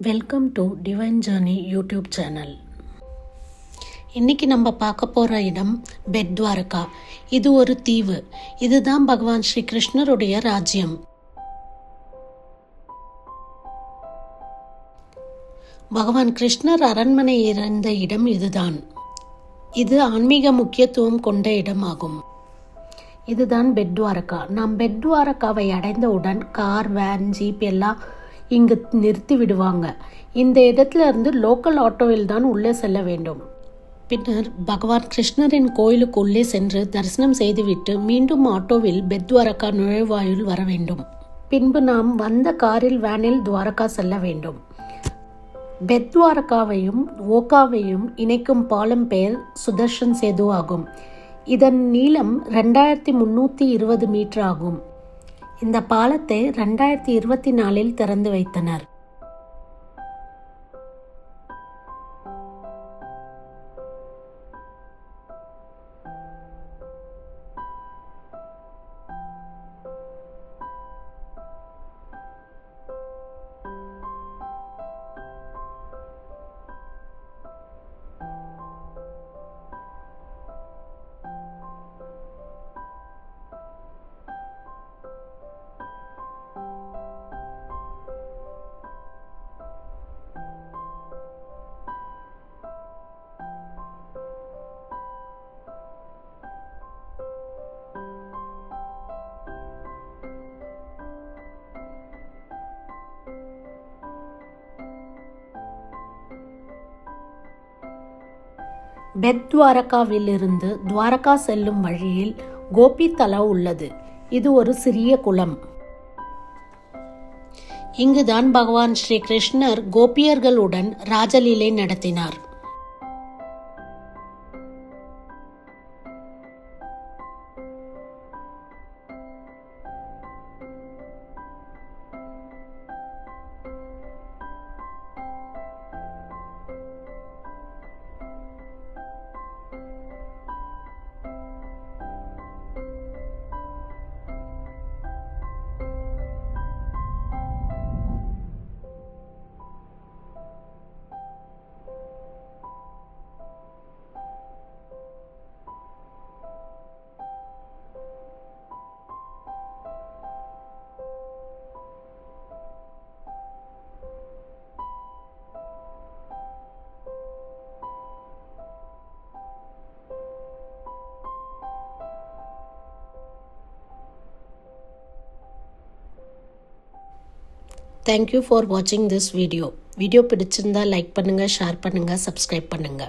Welcome to divine journey YouTube channel. இன்னைக்கு நம்ம பார்க்க போகிற இடம் பெட் துவாரகா. இது ஒரு தீவு. இதுதான் பகவான் ஸ்ரீ கிருஷ்ணருடைய ராஜ்யம். பகவான் கிருஷ்ணர் அரண்மனை இருந்த இடம் இதுதான். இது ஆன்மீக முக்கியத்துவம் கொண்ட இடமாகும். இதுதான் பெட் துவாரகா. நாம் பெட் துவாரகாவை அடைந்தவுடன் கார், வேன், ஜீப் எல்லாம் இங்கு நிறுத்தி விடுவாங்க. இந்த இடத்துல இருந்து லோக்கல் ஆட்டோவில் தான் உள்ளே செல்ல வேண்டும். பின்னர் பகவான் கிருஷ்ணரின் கோயிலுக்கு உள்ளே சென்று தரிசனம் செய்துவிட்டு மீண்டும் ஆட்டோவில் பெட் துவாரகா நுழைவாயில் வர வேண்டும். பின்பு நாம் வந்த காரில், வேனில் துவாரகா செல்ல வேண்டும். பெட் துவாரகாவையும் ஓகாவையும் இணைக்கும் பாலம் பெயர் சுதர்ஷன் சேது ஆகும். இதன் நீளம் 2320 மீட்டர் ஆகும். இந்த பாலத்தை 2024 திறந்து வைத்தனர். பெட் துவாரகாவிலிருந்து துவாரகா செல்லும் வழியில் கோபி தலா உள்ளது. இது ஒரு சிறிய குளம். இங்குதான் பகவான் ஸ்ரீ கிருஷ்ணர் கோபியர்களுடன் ராஜலீலை நடத்தினார். Thank you for watching this video. Video பிடிச்சிருந்தா லைக் பண்ணுங்க, ஷேர் பண்ணுங்க, சப்ஸ்கிரைப் பண்ணுங்க.